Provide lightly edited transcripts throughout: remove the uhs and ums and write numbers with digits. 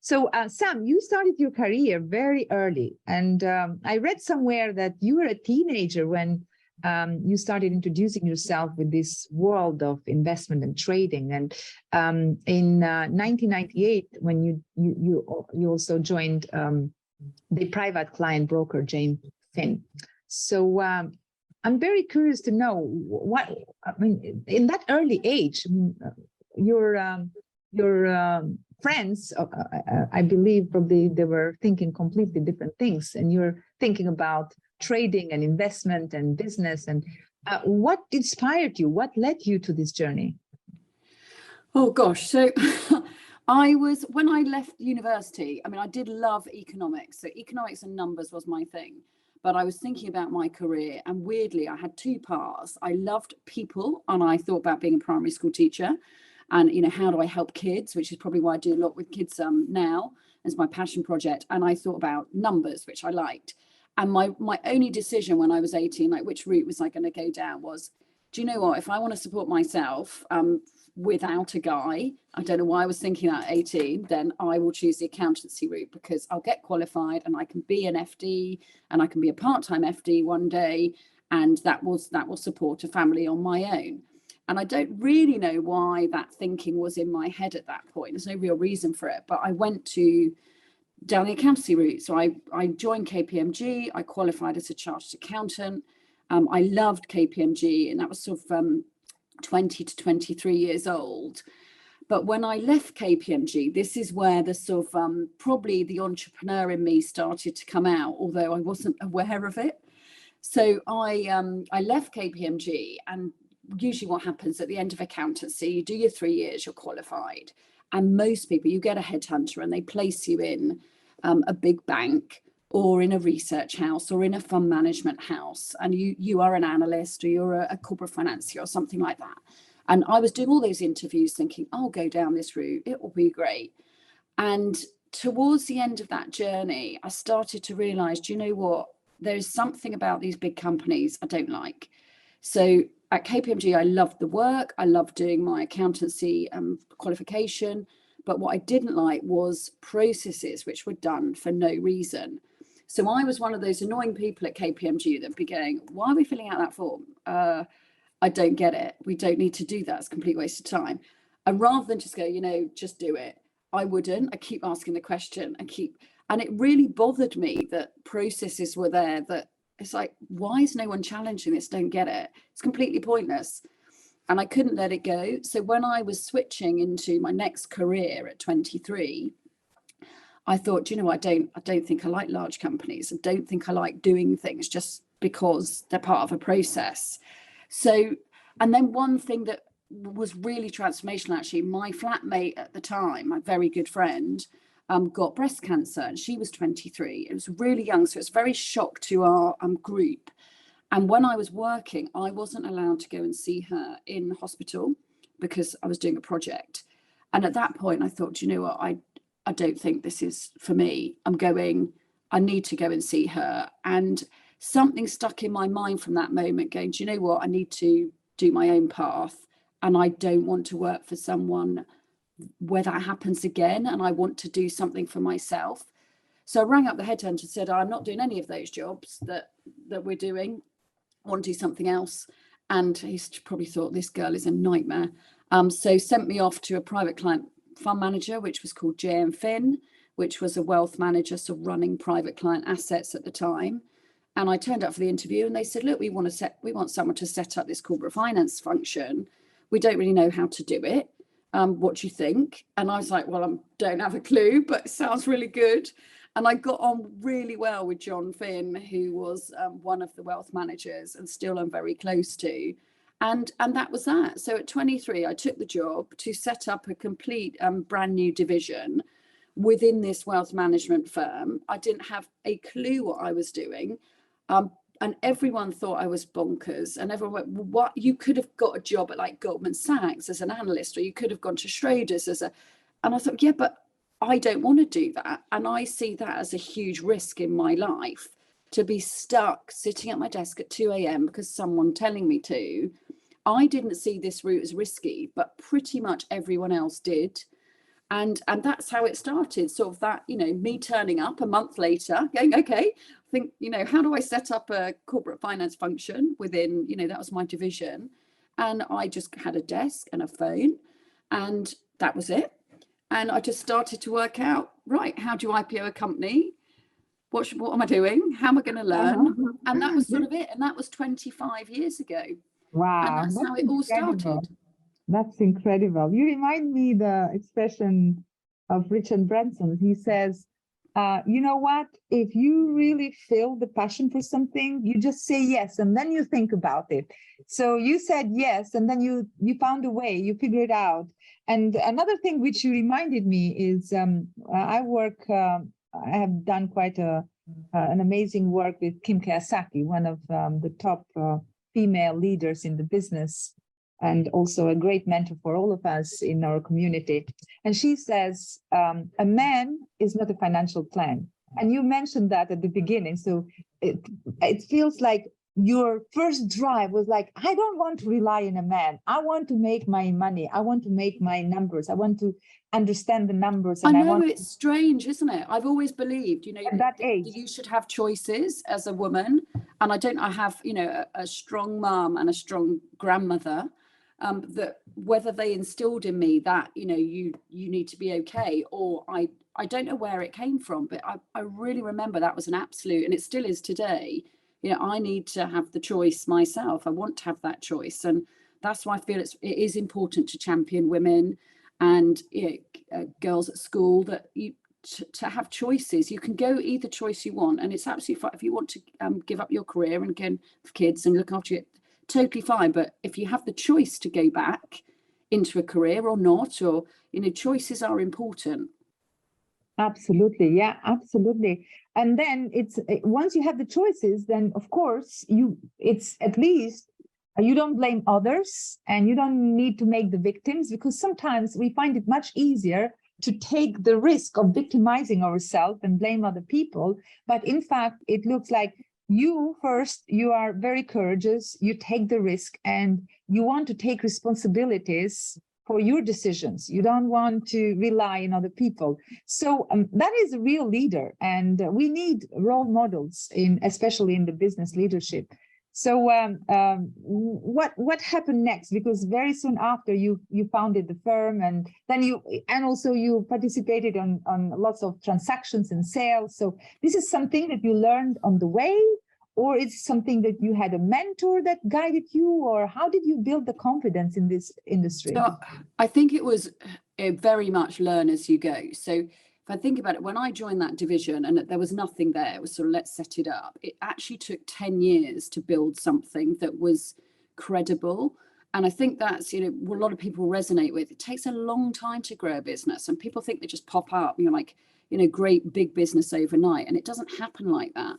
So, Sam, you started your career very early, and I read somewhere that you were a teenager when you started introducing yourself with this world of investment and trading. And in 1998, when you also joined the private client broker James Finn. So I'm very curious to know what, I mean, in that early age, your friends, I believe probably they were thinking completely different things, and you're thinking about trading and investment and business. And what inspired you? What led you to this journey? Oh gosh, so when I left university, I mean, I did love economics. So economics and numbers was my thing. But I was thinking about my career, and weirdly, I had two paths. I loved people, and I thought about being a primary school teacher. And, you know, how do I help kids, which is probably why I do a lot with kids now as my passion project. And I thought about numbers, which I liked. And my only decision when I was 18, like which route was I going to go down, was, do you know what, if I want to support myself without a guy, I don't know why I was thinking that at 18, then I will choose the accountancy route, because I'll get qualified and I can be an FD, and I can be a part-time FD one day, and that will support a family on my own. And I don't really know why that thinking was in my head at that point. There's no real reason for it, but I went down the accountancy route. So I joined KPMG. I qualified as a chartered accountant. I loved KPMG, and that was sort of 20 to 23 years old. But when I left KPMG, this is where the sort of probably the entrepreneur in me started to come out, although I wasn't aware of it. So I left KPMG, and usually what happens at the end of accountancy, you do your 3 years, you're qualified. And most people, you get a headhunter and they place you in a big bank or in a research house or in a fund management house. And you are an analyst, or you're a corporate financier or something like that. And I was doing all those interviews thinking, I'll go down this route, it will be great. And towards the end of that journey, I started to realize, do you know what? There's something about these big companies I don't like. So at KPMG, I loved the work. I loved doing my accountancy qualification. But what I didn't like was processes which were done for no reason. So I was one of those annoying people at KPMG that would be going, why are we filling out that form? I don't get it. We don't need to do that. It's a complete waste of time. And rather than just go, you know, just do it, I wouldn't. I keep asking the question and it really bothered me that processes were there that it's like, why is no one challenging this? Don't get it. It's completely pointless. And I couldn't let it go. So when I was switching into my next career at 23, I thought, you know, I don't think I like large companies. I don't think I like doing things just because they're part of a process. So, and then one thing that was really transformational, actually, my flatmate at the time, my very good friend, got breast cancer, and she was 23. It was really young, so it's very shock to our group. And when I was working, I wasn't allowed to go and see her in hospital because I was doing a project. And at that point, I thought, you know what, I don't think this is for me. I need to go and see her. And something stuck in my mind from that moment going, do you know what, I need to do my own path, and I don't want to work for someone where that happens again, and I want to do something for myself. So I rang up the headhunter and said, I'm not doing any of those jobs that we're doing. I want to do something else. And he's probably thought, this girl is a nightmare. So sent me off to a private client fund manager, which was called JM Finn, which was a wealth manager, so running private client assets at the time. And I turned up for the interview, and they said, look, we want someone to set up this corporate finance function. We don't really know how to do it. What do you think? And I was like, well, I don't have a clue, but it sounds really good. And I got on really well with John Finn, who was one of the wealth managers, and still I'm very close to. And that was that. So at 23, I took the job to set up a complete brand new division within this wealth management firm. I didn't have a clue what I was doing. And everyone thought I was bonkers, and everyone went, well, what, you could have got a job at like Goldman Sachs as an analyst, or you could have gone to Schroders and I thought, yeah, but I don't want to do that. And I see that as a huge risk in my life, to be stuck sitting at my desk at 2 a.m. because someone telling me to, I didn't see this route as risky, but pretty much everyone else did. And that's how it started, sort of that, you know, me turning up a month later going, okay, I think, you know, how do I set up a corporate finance function within, you know, that was my division. And I just had a desk and a phone, and that was it. And I just started to work out, right, how do you IPO a company? What am I doing? How am I going to learn? And that was sort of it. And that was 25 years ago. And Wow, that's that's how it all incredible. started. That's incredible. You remind me the expression of Richard Branson. He says, you know what? If you really feel the passion for something, you just say yes, and then you think about it. So you said yes, and then you found a way, you figured it out. And another thing which you reminded me is I have done quite an amazing work with Kim Kiyosaki, one of the top female leaders in the business, and also a great mentor for all of us in our community. And she says, a man is not a financial plan. And you mentioned that at the beginning. So it feels like your first drive was like, I don't want to rely on a man. I want to make my money. I want to make my numbers. I want to understand the numbers. And I know it's strange, isn't it? I've always believed, you know, at that age, you should have choices as a woman. And I have, you know, a strong mum and a strong grandmother, that whether they instilled in me that, you know, you need to be okay, or I don't know where it came from, but I really remember that was an absolute, and it still is today. You know, I need to have the choice myself. I want to have that choice. And that's why I feel it is important to champion women and, you know, girls at school, that to have choices. You can go either choice you want, and it's absolutely fine if you want to give up your career and again for kids and look after you, totally fine. But if you have the choice to go back into a career or not, or, you know, choices are important. Absolutely. Yeah, absolutely. And then it's once you have the choices, then of course it's at least you don't blame others, and you don't need to make the victims, because sometimes we find it much easier to take the risk of victimizing ourselves and blame other people. But in fact, it looks like you are very courageous, you take the risk, and you want to take responsibilities for your decisions. You don't want to rely on other people. So that is a real leader, and we need role models especially in the business leadership. So what happened next? Because very soon after you founded the firm, and then also you participated on lots of transactions and sales. So this is something that you learned on the way, or it's something that you had a mentor that guided you, or how did you build the confidence in this industry? So I think it was very much learn as you go. So if I think about it, when I joined that division and there was nothing there, it was sort of let's set it up. It actually took 10 years to build something that was credible. And I think that's, you know, what a lot of people resonate with. It takes a long time to grow a business, and people think they just pop up, you know, like, you know, great big business overnight. And it doesn't happen like that.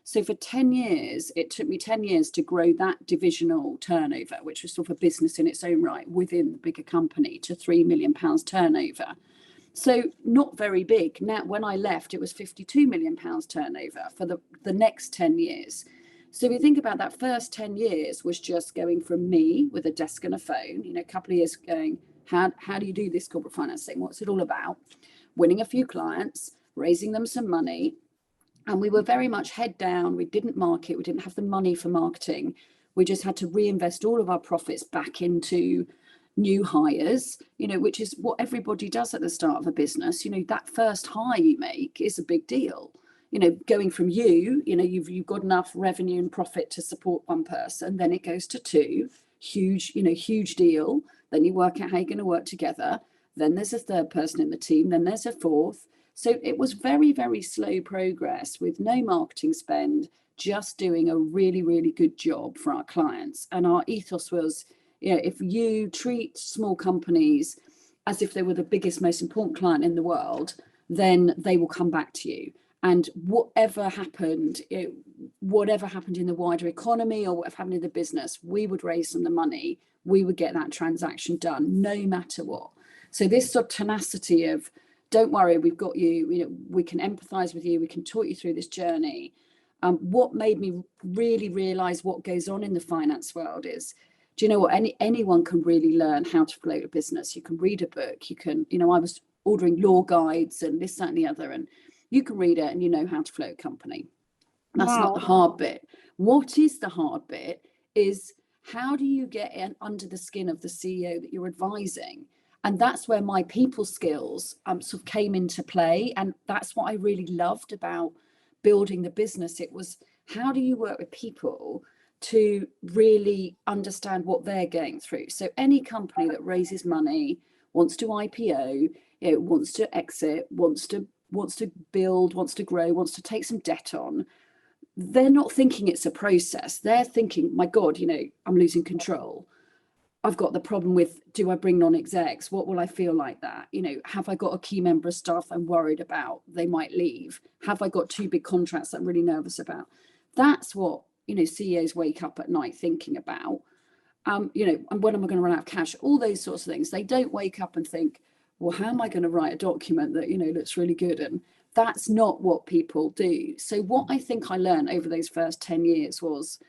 So for 10 years, it took me 10 years to grow that divisional turnover, which was sort of a business in its own right within the bigger company, to £3 million turnover. So not very big. Now, when I left, it was £52 million turnover for the next 10 years. So if you think about that, first 10 years was just going from me with a desk and a phone, you know, a couple of years going, how do you do this corporate finance thing? What's it all about? Winning a few clients, raising them some money. And we were very much head down. We didn't market. We didn't have the money for marketing. We just had to reinvest all of our profits back into new hires, you know, which is what everybody does at the start of a business. You know, that first hire you make is a big deal. You know, going from you know, you've got enough revenue and profit to support one person, then it goes to two, huge deal. Then you work out how you're going to work together. Then there's a third person in the team. Then there's a fourth. So it was very, very slow progress with no marketing spend, just doing a really, really good job for our clients. And our ethos was, you know, if you treat small companies as if they were the biggest, most important client in the world, then they will come back to you. And whatever happened in the wider economy or whatever happened in the business, we would raise them the money. We would get that transaction done, no matter what. So this sort of tenacity of, don't worry, we've got you, you know, we can empathize with you, we can talk you through this journey. What made me really realize what goes on in the finance world is do you know what, anyone can really learn how to float a business. You can read a book, you can, you know, I was ordering law guides and this, that and the other, and you can read it and you know how to float a company. That's not the hard bit. What is the hard bit is, how do you get in under the skin of the CEO that you're advising? And that's where my people skills sort of came into play. And that's what I really loved about building the business. It was, how do you work with people to really understand what they're going through? So any company that raises money, wants to IPO, you know, wants to exit, wants to build, wants to grow, wants to take some debt on, they're not thinking it's a process. They're thinking, my God, you know, I'm losing control. I've got the problem with, do I bring non-execs? What will I feel like that? You know, have I got a key member of staff I'm worried about? They might leave. Have I got 2 big contracts that I'm really nervous about? That's what, you know, CEOs wake up at night thinking about. You know, and when am I going to run out of cash? All those sorts of things. They don't wake up and think, well, how am I going to write a document that, you know, looks really good? And that's not what people do. So what I think I learned over those first 10 years was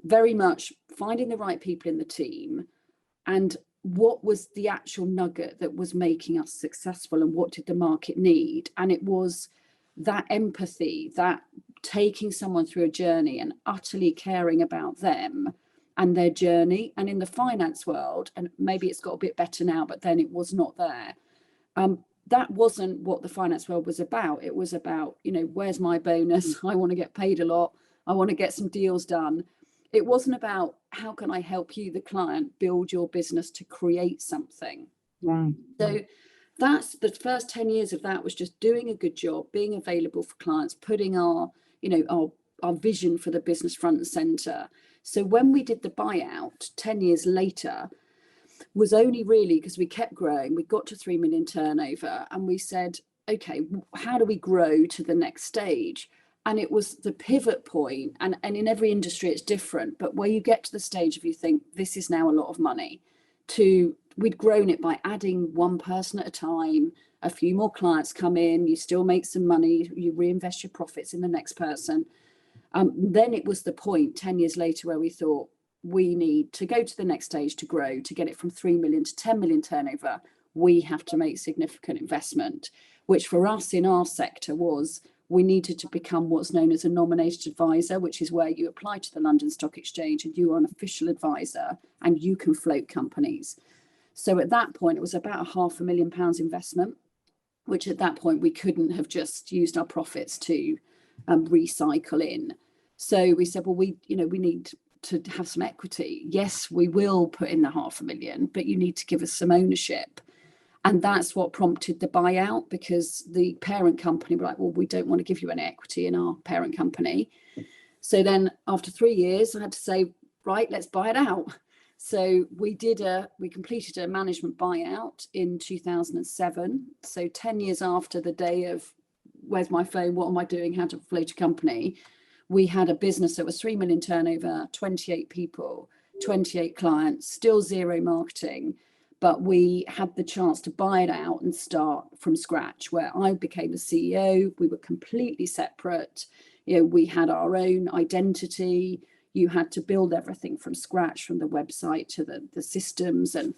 very much finding the right people in the team, and what was the actual nugget that was making us successful, and what did the market need? And it was that empathy, that taking someone through a journey and utterly caring about them and their journey. And in the finance world, and maybe it's got a bit better now, but then it was not there. That wasn't what the finance world was about. It was about, you know, where's my bonus? I want to get paid a lot. I want to get some deals done. It wasn't about, how can I help you, the client, build your business to create something. Right. So that's the first 10 years of that, was just doing a good job, being available for clients, putting our, you know, our vision for the business front and center. So when we did the buyout 10 years later, was only really because we kept growing. We got to 3 million turnover and we said, okay, how do we grow to the next stage? And it was the pivot point, and in every industry it's different, but where you get to the stage of, you think this is now a lot of money, to, we'd grown it by adding 1 person at a time, a few more clients come in, you still make some money, you reinvest your profits in the next person. Then it was the point 10 years later where we thought, we need to go to the next stage to grow, to get it from 3 million to 10 million turnover. We have to make significant investment, which for us in our sector was, we needed to become what's known as a nominated advisor, which is where you apply to the London Stock Exchange and you are an official advisor and you can float companies. So at that point, it was about £500,000 investment, which at that point we couldn't have just used our profits to recycle in. So we said, well, we need to have some equity. Yes, we will put in the £500,000, but you need to give us some ownership. And that's what prompted the buyout, because the parent company were like, well, we don't want to give you any equity in our parent company. So then after 3 years, I had to say, right, let's buy it out. So we completed a management buyout in 2007. So 10 years after the day of, where's my phone? What am I doing? How to float a company? We had a business that was 3 million turnover, 28 people, 28 clients, still zero marketing. But we had the chance to buy it out and start from scratch, where I became the CEO. We were completely separate. You know, we had our own identity. You had to build everything from scratch, from the website to the systems and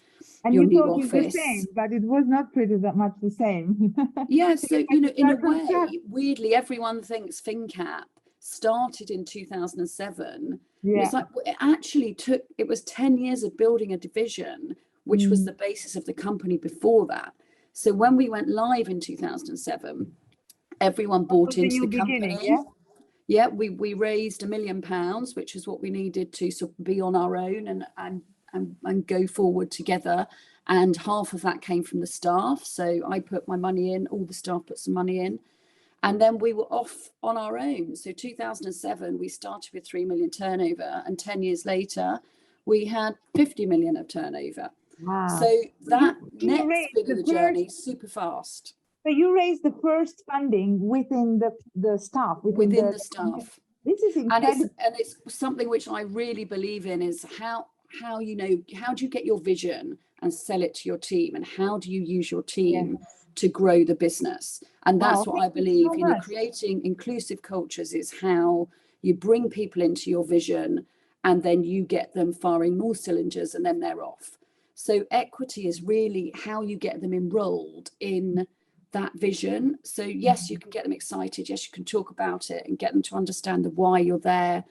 your new office. The same, but it was not pretty that much the same. Yeah, so you know, in a way, weirdly, everyone thinks finnCap started in 2007. Yeah. It's like, it was 10 years of building a division, which was the basis of the company before that. So when we went live in 2007, everyone bought into the company. Yeah, we raised £1 million, which is what we needed to sort of be on our own and go forward together. And half of that came from the staff. So I put my money in, all the staff put some money in. And then we were off on our own. So 2007, we started with 3 million turnover. And 10 years later, we had 50 million of turnover. Wow. So that next bit of the journey is super fast. So you raised the first funding within the staff. Within the staff. This is incredible. And it's something which I really believe in, is how do you get your vision and sell it to your team? And how do you use your team to grow the business? And that's what I believe, creating inclusive cultures is how you bring people into your vision and then you get them firing more cylinders and then they're off. So equity is really how you get them enrolled in that vision. So yes, you can get them excited. Yes, you can talk about it and get them to understand the why you're there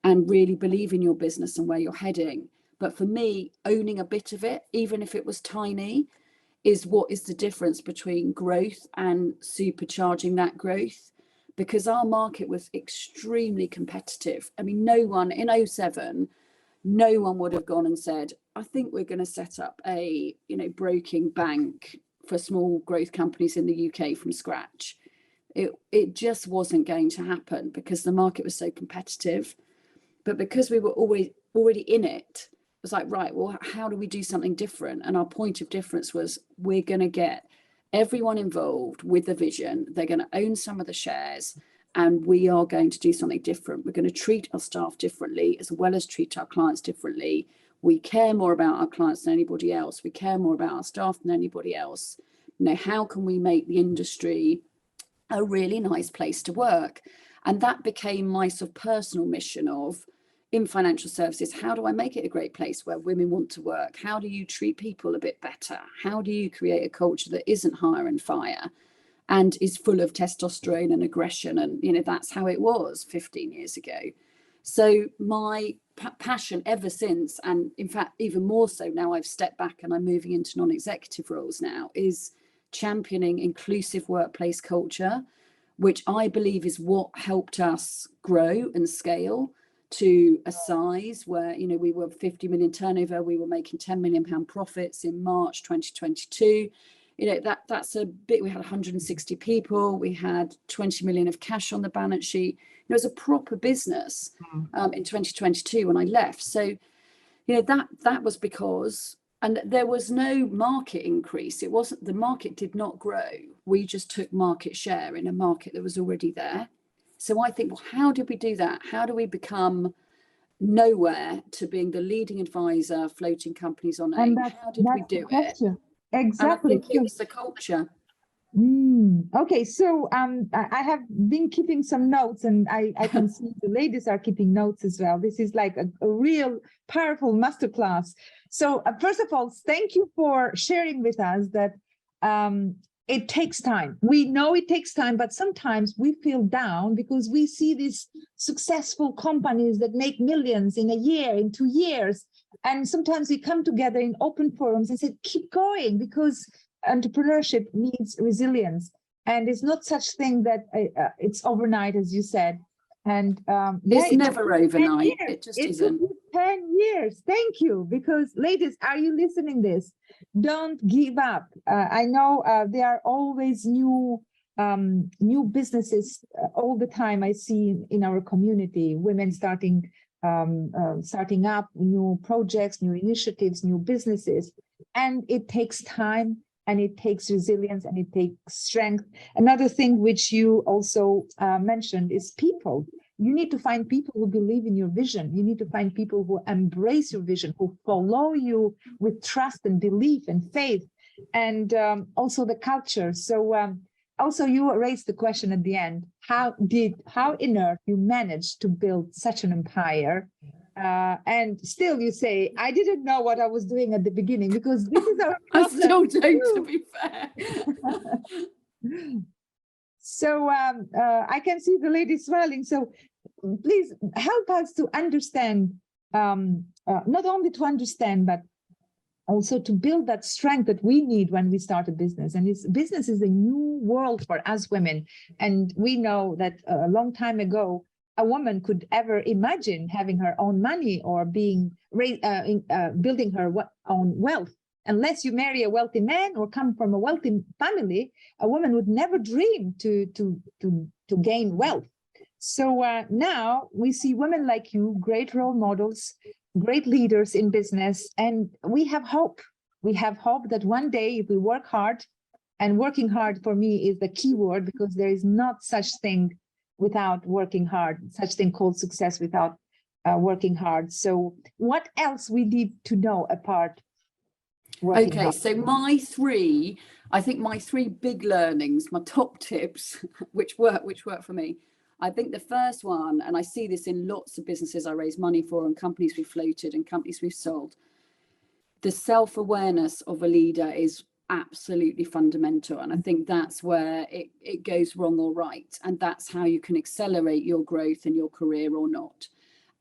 and really believe in your business and where you're heading. But for me, owning a bit of it, even if it was tiny, is what is the difference between growth and supercharging that growth. Because our market was extremely competitive. I mean, no one in 2007, no one would have gone and said, I think we're going to set up a, broking bank for small growth companies in the UK from scratch. It just wasn't going to happen because the market was so competitive. But because we were already in it, it was like, right, well, how do we do something different? And our point of difference was we're going to get everyone involved with the vision. They're going to own some of the shares, and we are going to do something different. We're going to treat our staff differently as well as treat our clients differently. We care more about our clients than anybody else. We care more about our staff than anybody else. How can we make the industry a really nice place to work? And that became my sort of personal mission of, in financial services, how do I make it a great place where women want to work? How do you treat people a bit better? How do you create a culture that isn't hire and fire and is full of testosterone and aggression? And, that's how it was 15 years ago. So my passion ever since, and in fact, even more so now I've stepped back and I'm moving into non-executive roles now, is championing inclusive workplace culture, which I believe is what helped us grow and scale to a size where, we were 50 million turnover, we were making 10 million pound profits in March 2022. That's a bit. We had 160 people, we had 20 million of cash on the balance sheet. It was a proper business in 2022 when I left. So, that was because, and there was no market increase. It wasn't, the market did not grow. We just took market share in a market that was already there. So I think, well, how did we do that? How do we become nowhere to being the leading advisor, floating companies on AIM? How did we do it? Exactly. And I think it was the culture. Okay, so I have been keeping some notes, and I can see the ladies are keeping notes as well. This is like a real powerful masterclass. So first of all, thank you for sharing with us that it takes time. We know it takes time, but sometimes we feel down because we see these successful companies that make millions in a year, in 2 years. And sometimes we come together in open forums and say, keep going, because entrepreneurship needs resilience. And it's not such thing that it's overnight, as you said. And it's never overnight. It just isn't. 10 years. Thank you. Because ladies, are you listening this? Don't give up. I know there are always new businesses all the time. I see in our community, women starting up new projects, new initiatives, new businesses. And it takes time, and it takes resilience, and it takes strength. Another thing which you also mentioned is people. You need to find people who believe in your vision. You need to find people who embrace your vision, who follow you with trust and belief and faith, and also the culture. So also you raised the question at the end, how on earth you managed to build such an empire? And still you say, I didn't know what I was doing at the beginning, because this is our I still don't, to be fair. So I can see the lady smiling. So please help us to understand, not only to understand, but also to build that strength that we need when we start a business. And business is a new world for us women. And we know that a long time ago, a woman could ever imagine having her own money or building her own wealth. Unless you marry a wealthy man or come from a wealthy family, a woman would never dream to gain wealth. So now we see women like you, great role models, great leaders in business, and we have hope. We have hope that one day, if we work hard, and working hard for me is the key word, because there is not such thing without working hard, such thing called success without working hard. So what else we need to know apart? Okay, so my three big learnings, my top tips, which work for me. I think the first one, and I see this in lots of businesses I raise money for and companies we've floated and companies we've sold, the self-awareness of a leader is absolutely fundamental. And I think that's where it goes wrong or right. And that's how you can accelerate your growth in your career or not.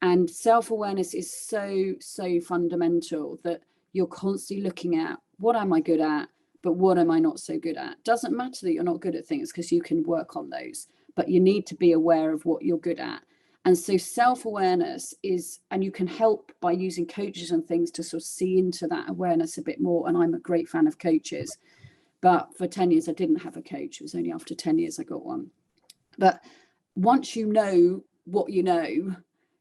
And self-awareness is so fundamental, that you're constantly looking at, what am I good at, but what am I not so good at? Doesn't matter that you're not good at things, because you can work on those, but you need to be aware of what you're good at. And so self-awareness is, and you can help by using coaches and things to sort of see into that awareness a bit more. And I'm a great fan of coaches, but for 10 years, I didn't have a coach. It was only after 10 years I got one. But once you know what you know,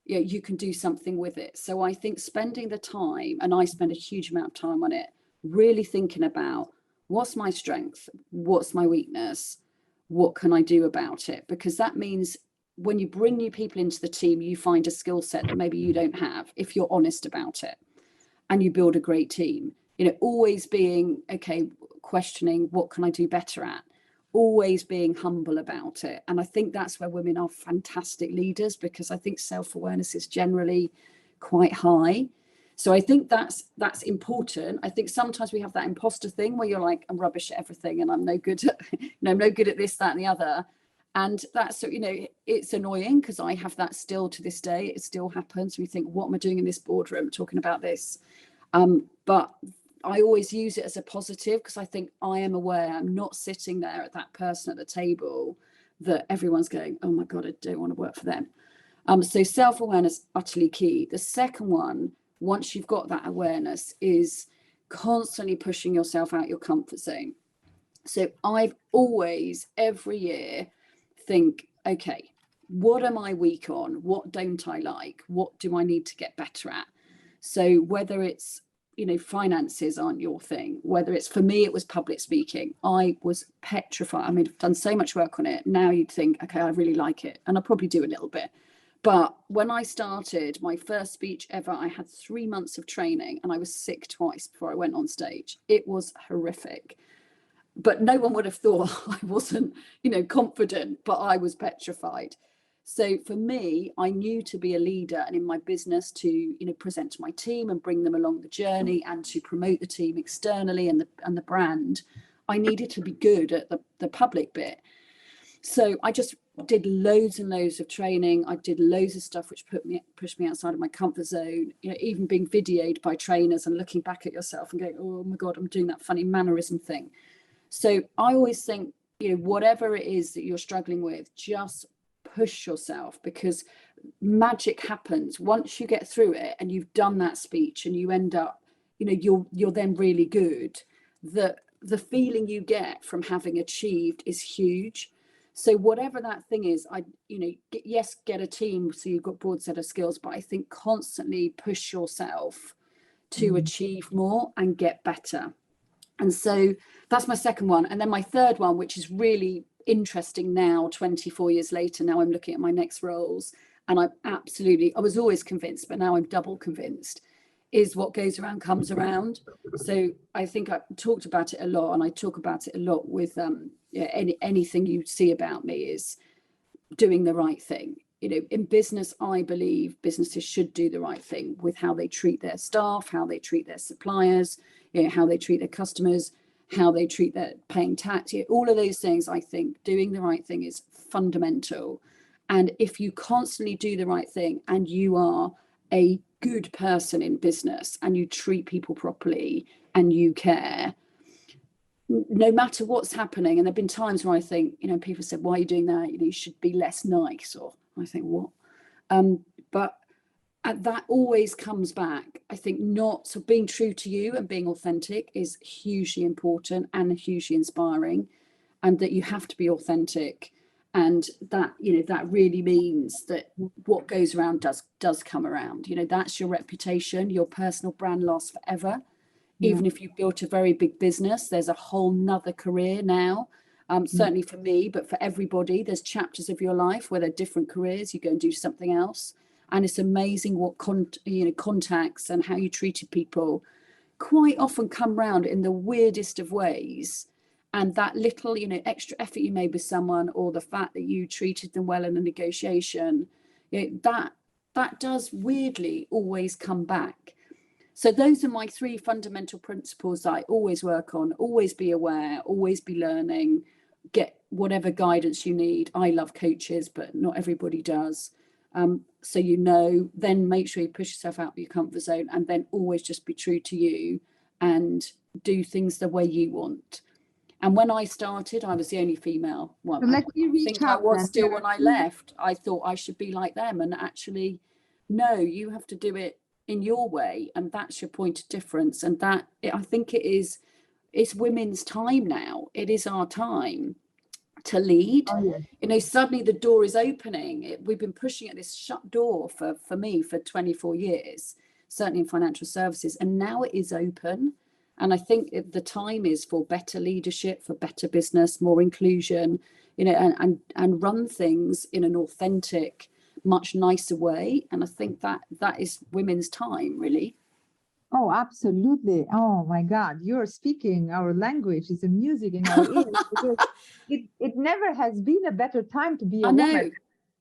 you can do something with it. So I think spending the time, and I spend a huge amount of time on it, really thinking about, what's my strength? What's my weakness? What can I do about it? Because that means when you bring new people into the team, you find a skill set that maybe you don't have, if you're honest about it, and you build a great team. Always being, okay, questioning, what can I do better at? Always being humble about it. And I think that's where women are fantastic leaders, because I think self-awareness is generally quite high. So I think that's important. I think sometimes we have that imposter thing where you're like, I'm rubbish at everything and I'm no good at, I'm no good at this, that, and the other. And that's, it's annoying, because I have that still to this day. It still happens. We think, what am I doing in this boardroom talking about this? But I always use it as a positive, because I think I am aware I'm not sitting there at that person at the table that everyone's going, oh my God, I don't want to work for them. So self-awareness, utterly key. The second one, once you've got that awareness, is constantly pushing yourself out your comfort zone. So I've always, every year, think, okay, what am I weak on? What don't I like? What do I need to get better at? So whether it's, finances aren't your thing, whether it's, for me, it was public speaking. I was petrified. I mean, I've done so much work on it. Now you'd think, okay, I really like it. And I probably do a little bit. But when I started my first speech ever, I had 3 months of training and I was sick twice before I went on stage. It was horrific. But no one would have thought I wasn't, confident, but I was petrified. So for me, I knew to be a leader, and in my business to, present to my team and bring them along the journey, and to promote the team externally and the brand, I needed to be good at the public bit. So I just did loads and loads of training. I did loads of stuff which pushed me outside of my comfort zone, even being videoed by trainers and looking back at yourself and going, oh my God, I'm doing that funny mannerism thing. So I always think, whatever it is that you're struggling with, just push yourself, because magic happens once you get through it and you've done that speech and you end up, you're then really good. The feeling you get from having achieved is huge. So whatever that thing is, get a team so you've got broad set of skills, but I think constantly push yourself to achieve more and get better. And so that's my second one. And then my third one, which is really interesting now, 24 years later, now I'm looking at my next roles, and I was always convinced, but now I'm double convinced, is what goes around comes around. So I think I talked about it a lot, and I talk about it a lot with anything you see about me is doing the right thing. In business, I believe businesses should do the right thing with how they treat their staff, how they treat their suppliers, how they treat their customers, how they treat their paying tax. All of those things, I think doing the right thing is fundamental. And if you constantly do the right thing and you are a good person in business and you treat people properly and you care, no matter what's happening. And there've been times where I think, people said, why are you doing that? You should be less nice. Or I think, what? But that always comes back. I think being true to you and being authentic is hugely important and hugely inspiring, and that you have to be authentic. And that, that really means that what goes around does come around. That's your reputation, your personal brand lasts forever. Even if you built a very big business, there's a whole nother career now. Certainly for me, but for everybody, there's chapters of your life where there are different careers. You go and do something else. And it's amazing what contacts and how you treated people quite often come round in the weirdest of ways. And that little, extra effort you made with someone, or the fact that you treated them well in a negotiation, that does weirdly always come back. So those are my 3 fundamental principles that I always work on. Always be aware, always be learning, get whatever guidance you need. I love coaches, but not everybody does. So, then make sure you push yourself out of your comfort zone, and then always just be true to you and do things the way you want. And when I started, I was the only female one. So let me reach I think I out was then. still when I left. I thought I should be like them, and actually, no, you have to do it in your way, and that's your point of difference. And I think it's women's time now. It is our time to lead. Oh, yes. Suddenly the door is opening. We've been pushing at this shut door for me for 24 years, certainly in financial services, and now it is open. And I think the time is for better leadership, for better business, more inclusion, and run things in an authentic, much nicer way. And I think that is women's time, really. Oh, absolutely. Oh my God, you're speaking our language. It's a music in our ears. Because it never has been a better time to be a woman.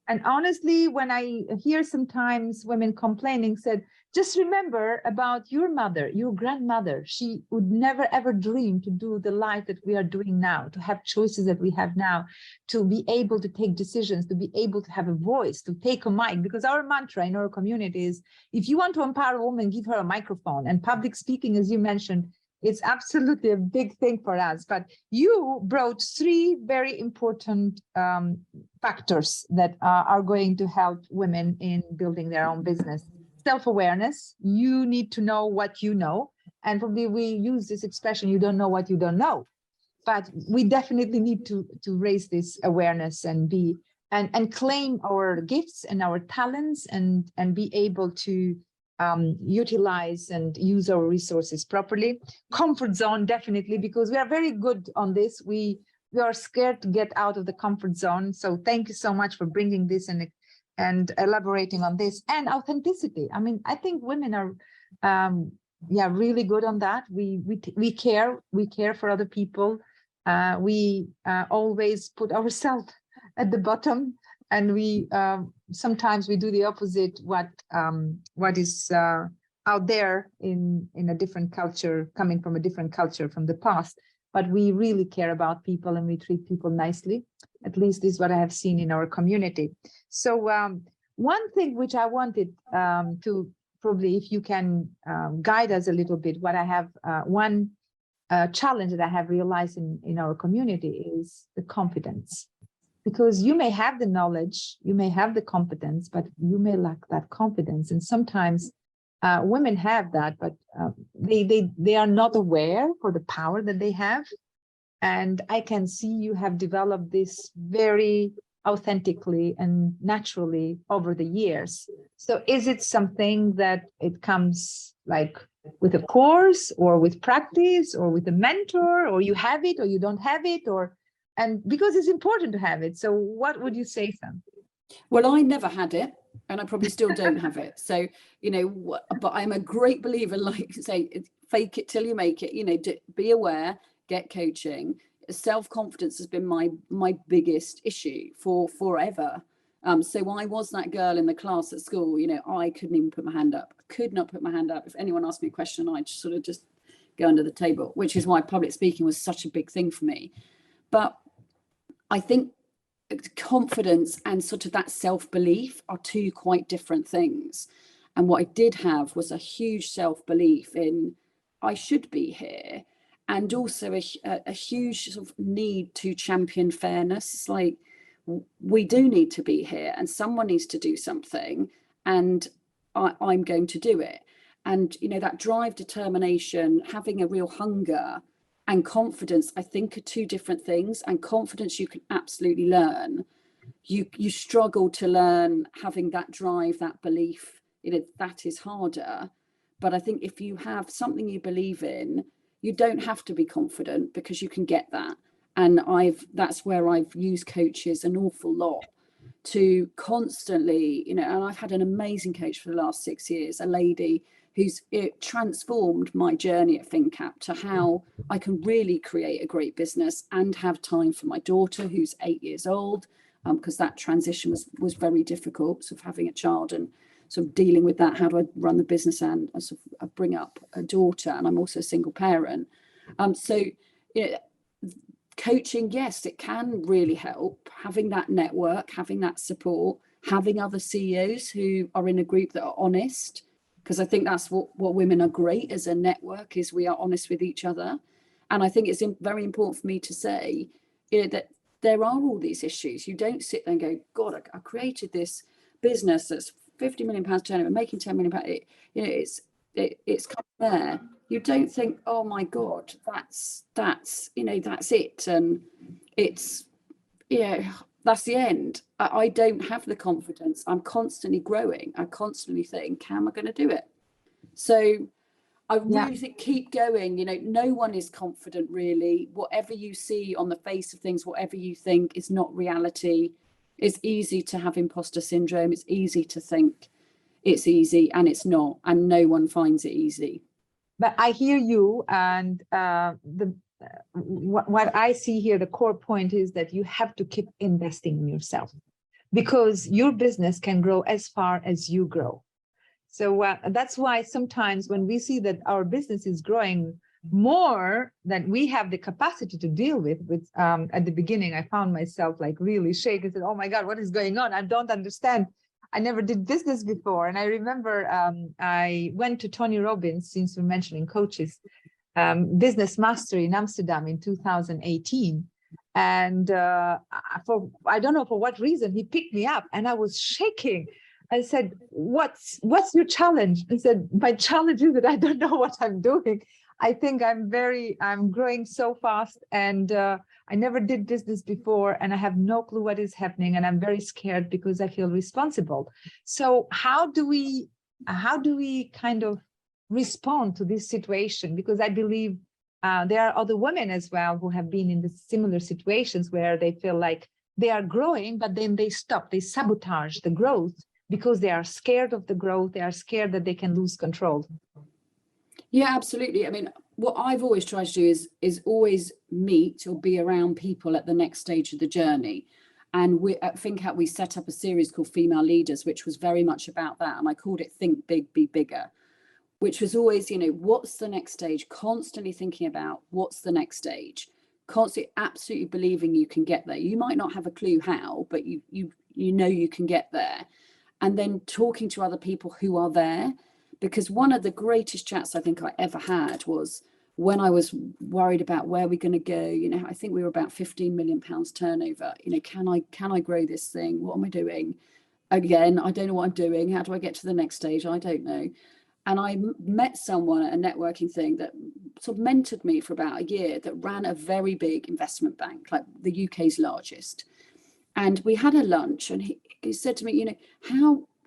And honestly, when I hear sometimes women complaining, said, just remember about your mother, your grandmother. She would never, ever dream to do the life that we are doing now, to have choices that we have now, to be able to take decisions, to be able to have a voice, to take a mic. Because our mantra in our community is, if you want to empower a woman, give her a microphone. And public speaking, as you mentioned, it's absolutely a big thing for us. But you brought 3 very important factors that are going to help women in building their own business. Self-awareness. You need to know what you know. And probably we use this expression, you don't know what you don't know. But we definitely need to raise this awareness and be and claim our gifts and our talents and be able to utilize and use our resources properly. Comfort zone, definitely, because we are very good on this. We are scared to get out of the comfort zone. So thank you so much for bringing this and elaborating on this. And authenticity. I mean, I think women are really good on that. We care for other people. We always put ourselves at the bottom. And we sometimes we do the opposite. What is out there in a different culture, coming from a different culture from the past. But we really care about people and we treat people nicely. At least this is what I have seen in our community. So one thing which I wanted to probably, if you can guide us a little bit, what I have one challenge that I have realized in our community is the confidence. Because you may have the knowledge, you may have the competence, but you may lack that confidence. And sometimes women have that, but they are not aware for the power that they have. And I can see you have developed this very authentically and naturally over the years. So is it something that it comes like with a course or with practice or with a mentor, or you have it or you don't have it, and because it's important to have it. So what would you say, Sam? Well, I never had it, and I probably still don't have it. So, but I'm a great believer, like say, fake it till you make it, be aware, get coaching. Self-confidence has been my biggest issue for forever. So I was that girl in the class at school, I couldn't even put my hand up. I could not put my hand up. If anyone asked me a question, I'd just go under the table, which is why public speaking was such a big thing for me. But I think confidence and sort of that self-belief are 2 quite different things. And what I did have was a huge self-belief in I should be here, and also a huge sort of need to champion fairness. It's like, we do need to be here and someone needs to do something, and I'm going to do it. And, that drive, determination, having a real hunger, and confidence, I think, are 2 different things. And confidence you can absolutely learn. You struggle to learn having that drive, that belief, that is harder. But I think if you have something you believe in, you don't have to be confident, because you can get that. And that's where I've used coaches an awful lot to constantly, and I've had an amazing coach for the last 6 years, a lady it transformed my journey at finnCap to how I can really create a great business and have time for my daughter, who's 8 years old, because that transition was very difficult, sort of having a child and sort of dealing with that. How do I run the business and sort of bring up a daughter? And I'm also a single parent. So, coaching, yes, it can really help. Having that network, having that support, having other CEOs who are in a group that are honest, because I think that's what women are great as a network, is we are honest with each other. And I think it's very important for me to say, that there are all these issues. You don't sit there and go, God, I created this business that's £50 million turnover, making £10 million. It's come there. You don't think, oh my God, that's it, and it's that's the end. I don't have the confidence. I'm constantly growing. I constantly think, how am I going to do it? So I really think keep going. No one is confident, really. Whatever you see on the face of things, whatever you think is not reality. It's easy to have imposter syndrome. It's easy to think it's easy, and it's not, and no one finds it easy. But I hear you, and what I see here, the core point is that you have to keep investing in yourself, because your business can grow as far as you grow. So that's why sometimes when we see that our business is growing more than we have the capacity to deal with at the beginning, I found myself like really shaking. I said, oh my God, what is going on? I don't understand. I never did business before. And I remember I went to Tony Robbins, since we're mentioning coaches, Business Mastery in Amsterdam in 2018. And I don't know for what reason, he picked me up and I was shaking. I said, what's your challenge? I said, my challenge is that I don't know what I'm doing. I think I'm growing so fast, and I never did business before, and I have no clue what is happening, and I'm very scared because I feel responsible. So how do we kind of respond to this situation? Because I believe there are other women as well who have been in the similar situations where they feel like they are growing, but then they stop, they sabotage the growth because they are scared of the growth. They are scared that they can lose control. Yeah, absolutely. I mean, what I've always tried to do is always meet or be around people at the next stage of the journey. And we at finnCap, we set up a series called Female Leaders, which was very much about that. And I called it Think Big, Be Bigger, which was always, what's the next stage? Constantly thinking about what's the next stage, constantly absolutely believing you can get there. You might not have a clue how, but you know you can get there. And then talking to other people who are there. Because one of the greatest chats I think I ever had was when I was worried about where we're going to go. I think we were about £15 million turnover. Can I grow this thing? What am I doing? Again, I don't know what I'm doing. How do I get to the next stage? I don't know. And I met someone at a networking thing that sort of mentored me for about a year, that ran a very big investment bank, like the UK's largest. And we had a lunch, and he said to me,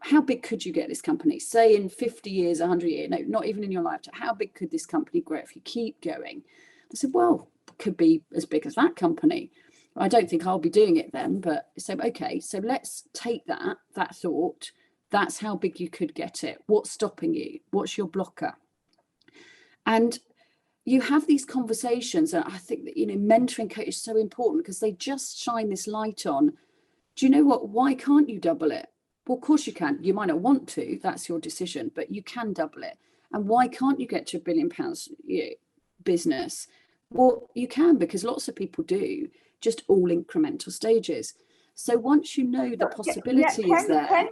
how big could you get this company? Say in 50 years, 100 years, no, not even in your lifetime. How big could this company grow if you keep going? I said, well, it could be as big as that company. I don't think I'll be doing it then, but I said, okay, so let's take that thought. That's how big you could get it. What's stopping you? What's your blocker? And you have these conversations, and I think that, mentoring coach is so important because they just shine this light on, do you know what? Why can't you double it? Well, of course you can. You might not want to, that's your decision, but you can double it. And why can't you get to £1 billion business? Well, you can, because lots of people do, just all incremental stages. So once you know the possibility is there.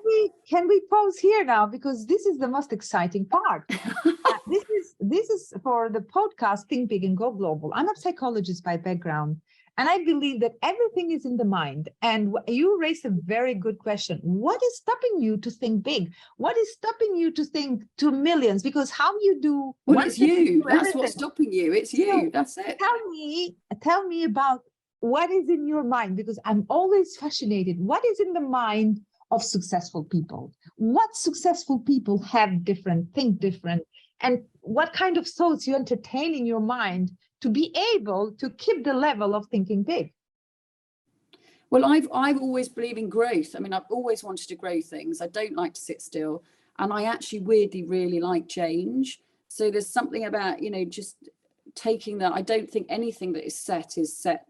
Can we pause here now? Because this is the most exciting part. This is for the podcast Think Big and Go Global. I'm a psychologist by background, and I believe that everything is in the mind. And you raised a very good question. What is stopping you to think big? What is stopping you to think to millions? Because how you do... Well, it's you. That's what's stopping you. It's you. So that's it. Tell me about what is in your mind, because I'm always fascinated. What is in the mind of successful people? What successful people have different, think different, and what kind of thoughts you entertain in your mind to be able to keep the level of thinking big? Well, I've always believed in growth. I mean, I've always wanted to grow things. I don't like to sit still. And I actually weirdly really like change. So there's something about, just taking that. I don't think anything that is set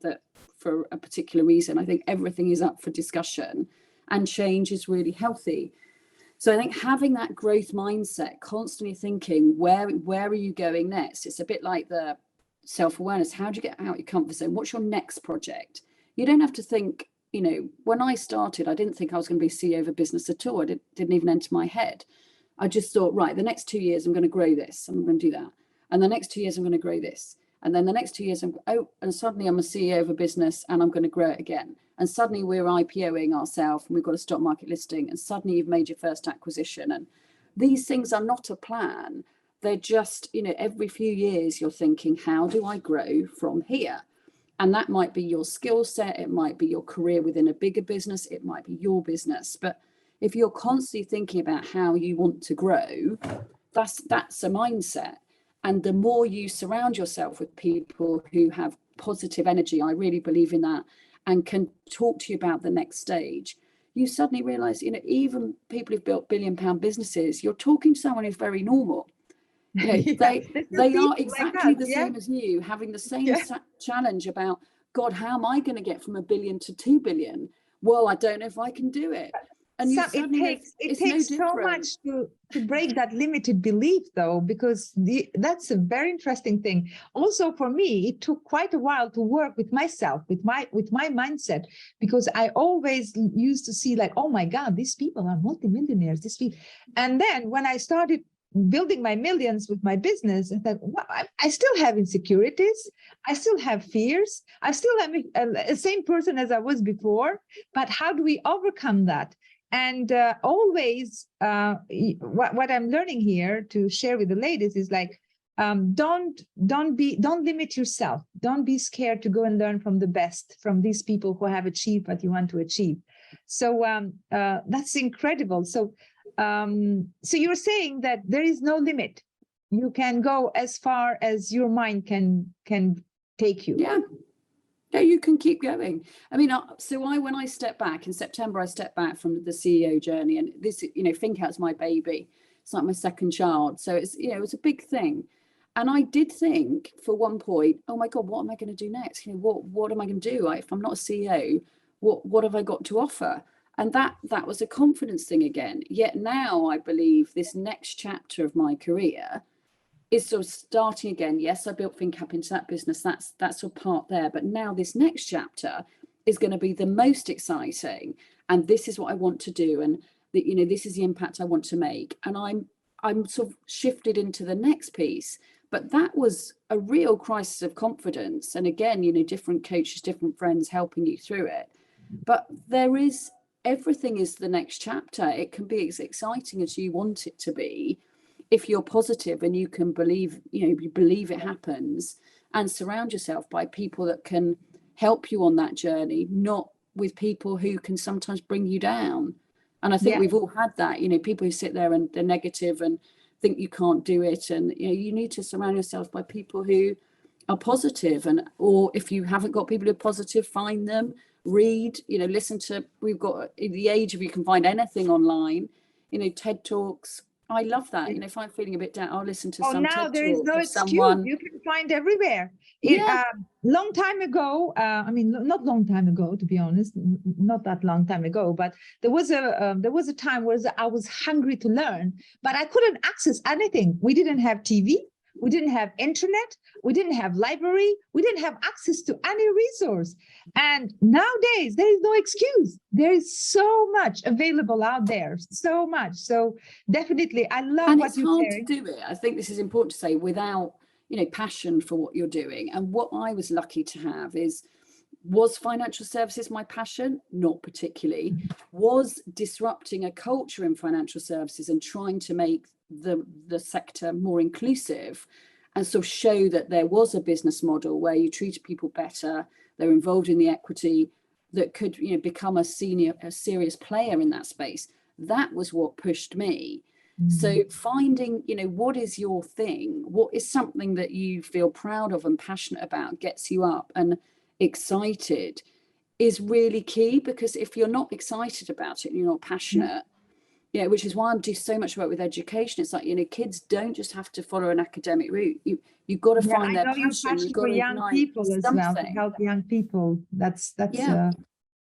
that for a particular reason. I think everything is up for discussion, and change is really healthy. So I think having that growth mindset, constantly thinking, where are you going next? It's a bit like the self-awareness. How do you get out your comfort zone? What's your next project? You don't have to think, when I started, I didn't think I was going to be CEO of a business at all. It didn't even enter my head. I just thought, right, the next 2 years, I'm going to grow this. I'm going to do that. And the next 2 years, I'm going to grow this. And then the next 2 years, and suddenly I'm a CEO of a business and I'm going to grow it again. And suddenly we're IPOing ourselves and we've got a stock market listing. And suddenly you've made your first acquisition. And these things are not a plan. They're just, every few years you're thinking, how do I grow from here? And that might be your skill set. It might be your career within a bigger business. It might be your business. But if you're constantly thinking about how you want to grow, that's a mindset. And the more you surround yourself with people who have positive energy, I really believe in that, and can talk to you about the next stage, you suddenly realize, even people who've built £1 billion businesses, you're talking to someone who's very normal. They are exactly the same as you, having the same challenge about, God, how am I going to get from 1 billion to 2 billion? Well, I don't know if I can do it. And it takes so much to break that limited belief, though, because that's a very interesting thing. Also, for me, it took quite a while to work with myself, with my mindset, because I always used to see like, oh my God, these people are multimillionaires. And then when I started building my millions with my business, I thought, well, I still have insecurities. I still have fears. I still am the same person as I was before. But how do we overcome that? And always, what I'm learning here to share with the ladies is like, don't limit yourself. Don't be scared to go and learn from the best, from these people who have achieved what you want to achieve. So that's incredible. So you're saying that there is no limit. You can go as far as your mind can take you. Yeah, you can keep going. I mean, when I stepped back in September, I stepped back from the CEO journey, and this, finnCap's my baby. It's like my second child. So it's, it's a big thing. And I did think for one point, oh my God, what am I going to do next? What am I going to do? If I'm not a CEO, what have I got to offer? And that was a confidence thing again. Yet now I believe this next chapter of my career is sort of starting again. Yes, I built finnCap into that business. That's a part there. But now this next chapter is going to be the most exciting. And this is what I want to do. And this is the impact I want to make. And I'm sort of shifted into the next piece. But that was a real crisis of confidence. And again, different coaches, different friends helping you through it. But everything is the next chapter. It can be as exciting as you want it to be, if you're positive and you can believe, you believe it happens, and surround yourself by people that can help you on that journey, not with people who can sometimes bring you down. And I think we've all had that, people who sit there and they're negative and think you can't do it. And, you need to surround yourself by people who are positive, or if you haven't got people who are positive, find them, read, listen to, we've got the age of, you can find anything online, TED Talks. I love that. If I'm feeling a bit down, I'll listen to some now TED there is talk no of excuse. someone. You can find everywhere. Long time ago, not long time ago, to be honest, not that long time ago, but there was a time where I was hungry to learn, but I couldn't access anything. We didn't have TV. We didn't have internet. We didn't have library. We didn't have access to any resource. And nowadays, there is no excuse. There is so much available out there, so much. So definitely, I love what you're saying. And it's hard to do it. I think this is important to say, without, passion for what you're doing. And what I was lucky to have was financial services my passion? Not particularly. Was disrupting a culture in financial services and trying to make the sector more inclusive, and sort of show that there was a business model where you treated people better, they're involved in the equity, that could become a serious player in that space. That was what pushed me. So finding, what is your thing, what is something that you feel proud of and passionate about, gets you up and excited, is really key. Because if you're not excited about it and you're not passionate, Yeah, which is why I'm doing so much work with education. It's like, kids don't just have to follow an academic route. You've got to Yeah, find I their know you're passion. You've passionate got for to young ignite people as well, to something. help young people. That's Yeah.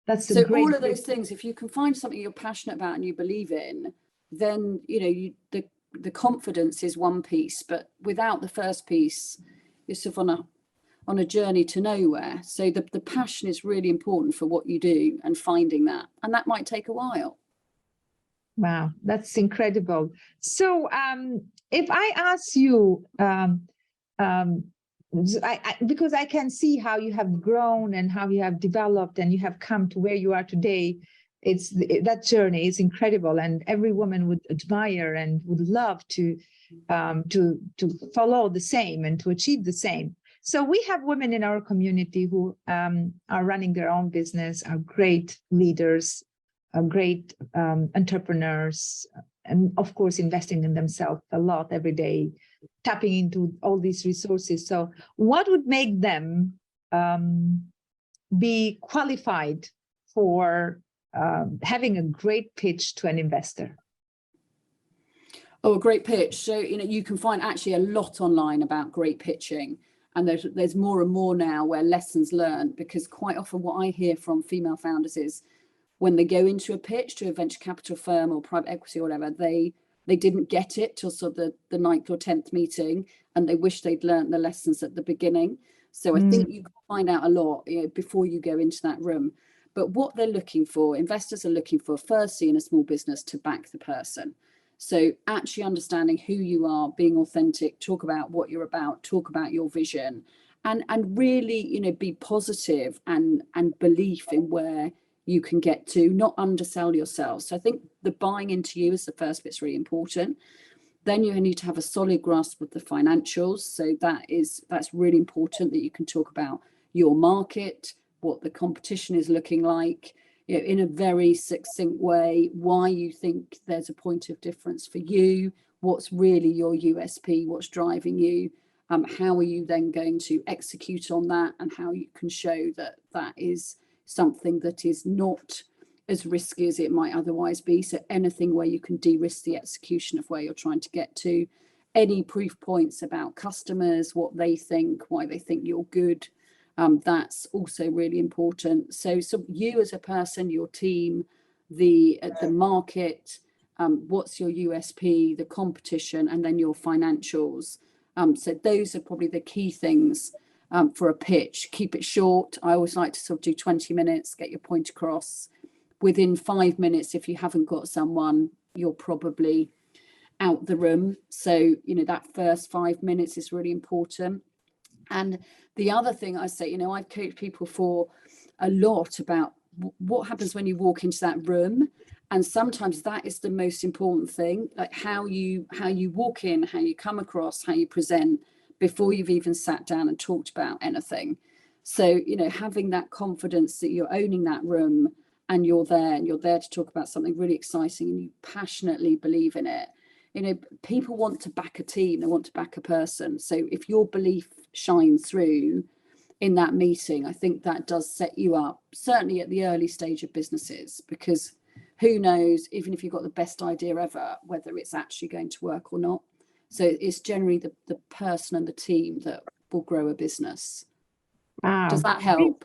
That's a So great. all of those things, if you can find something you're passionate about and you believe in, then the confidence is one piece, but without the first piece, you're sort of on a journey to nowhere. So the passion is really important for what you do, and finding that, and that might take a while. Wow, that's incredible. So if I ask you, because I can see how you have grown and how you have developed and you have come to where you are today, that journey is incredible, and every woman would admire and would love to follow the same and to achieve the same. So we have women in our community who are running their own business, are great leaders, are great entrepreneurs, and of course investing in themselves a lot every day, tapping into all these resources. So what would make them be qualified for having a great pitch to an investor? Oh, a great pitch. So, you can find actually a lot online about great pitching. And there's more and more now where lessons learned, because quite often what I hear from female founders is when they go into a pitch to a venture capital firm or private equity or whatever, they didn't get it till sort of the 9th or 10th meeting, and they wish they'd learned the lessons at the beginning. So I think you can find out a lot before you go into that room. But what they're looking for, investors are looking for, firstly, in a small business, to back the person. So actually understanding who you are, being authentic, talk about what you're about, talk about your vision, and really, be positive and belief in where you can get to, not undersell yourself. So I think the buying into you is the first bit's really important. Then you need to have a solid grasp of the financials. So that's really important, that you can talk about your market, what the competition is looking like, in a very succinct way, why you think there's a point of difference for you, what's really your USP, what's driving you, how are you then going to execute on that, and how you can show that that is something that is not as risky as it might otherwise be. So anything where you can de-risk the execution of where you're trying to get to, any proof points about customers, what they think, why they think you're good. That's also really important. So you as a person, your team, the market, what's your USP, the competition, and then your financials. So those are probably the key things for a pitch. Keep it short. I always like to sort of do 20 minutes, get your point across. Within 5 minutes, if you haven't got someone, you're probably out the room. So, that first 5 minutes is really important. And the other thing I say, I've coached people for a lot about what happens when you walk into that room. And sometimes that is the most important thing, like how you walk in, how you come across, how you present before you've even sat down and talked about anything. So, having that confidence that you're owning that room and you're there to talk about something really exciting and you passionately believe in it. People want to back a team, they want to back a person. So if your belief shines through in that meeting, I think that does set you up, certainly at the early stage of businesses, because who knows, even if you've got the best idea ever, whether it's actually going to work or not. So it's generally the person and the team that will grow a business. Wow. Does that help?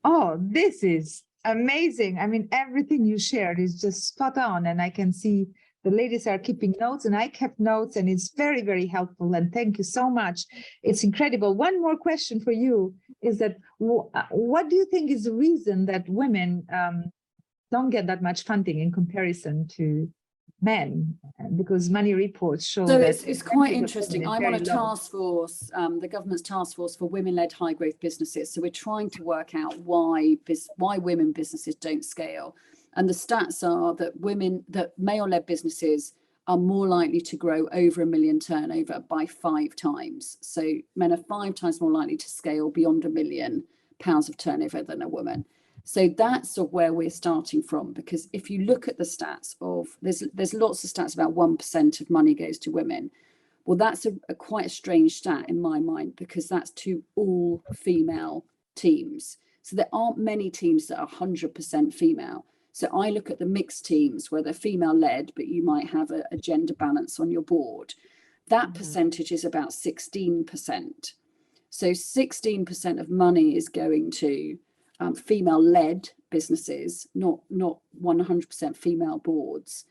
Oh, this is amazing. I mean, everything you shared is just spot on, and I can see the ladies are keeping notes, and I kept notes, and it's very, very helpful. And thank you so much. It's incredible. One more question for you is that what do you think is the reason that women don't get that much funding in comparison to men? Because many reports show so that it's quite interesting. I'm on a task force, the government's task force for women-led high growth businesses. So we're trying to work out why women businesses don't scale. And the stats are that male-led businesses are more likely to grow over £1 million turnover by 5 times. So men are 5 times more likely to scale beyond £1 million of turnover than a woman. So that's sort of where we're starting from, because if you look at the stats there's lots of stats about 1% of money goes to women. Well, that's a quite a strange stat in my mind, because that's to all female teams. So there aren't many teams that are 100% female. So I look at the mixed teams where they're female led, but you might have a gender balance on your board. That percentage is about 16%. So 16% of money is going to female led businesses, not 100% female boards.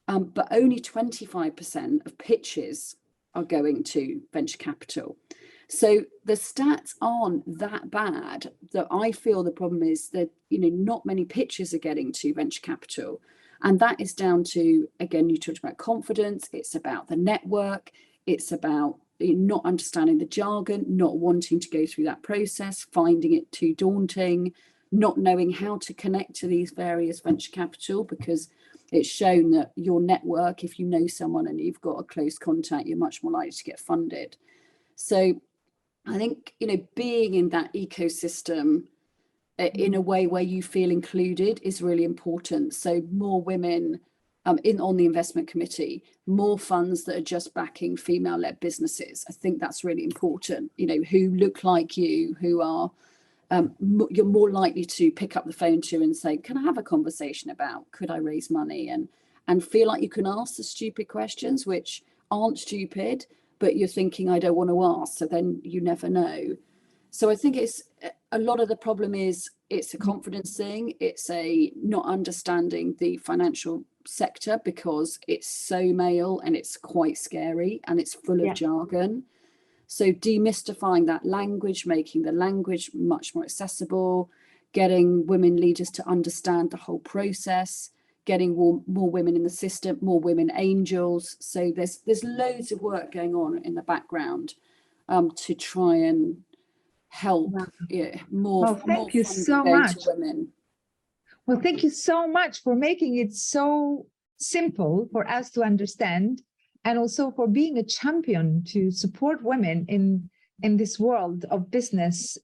But only 25% of pitches are going to venture capital. So the stats aren't that bad. That I feel the problem is that, not many pitches are getting to venture capital. And that is down to, again, you talked about confidence. It's about the network. It's about not understanding the jargon, not wanting to go through that process, finding it too daunting, not knowing how to connect to these various venture capital, because it's shown that your network, if you know someone and you've got a close contact, you're much more likely to get funded. So I think, being in that ecosystem in a way where you feel included is really important. So more women on the investment committee, more funds that are just backing female-led businesses. I think that's really important, who look like you, who are, you're more likely to pick up the phone to and say, can I have a conversation about, could I raise money? And feel like you can ask the stupid questions, which aren't stupid, but you're thinking, I don't want to ask. So then you never know. So I think it's a lot of the problem is it's a confidence thing. It's a not understanding the financial sector because it's so male and it's quite scary and it's full of jargon. So demystifying that language, making the language much more accessible, getting women leaders to understand the whole process, getting more women in the system, more women angels. So there's loads of work going on in the background to try and help more thank you so much to women. Well, thank you so much for making it so simple for us to understand, and also for being a champion to support women in this world of business.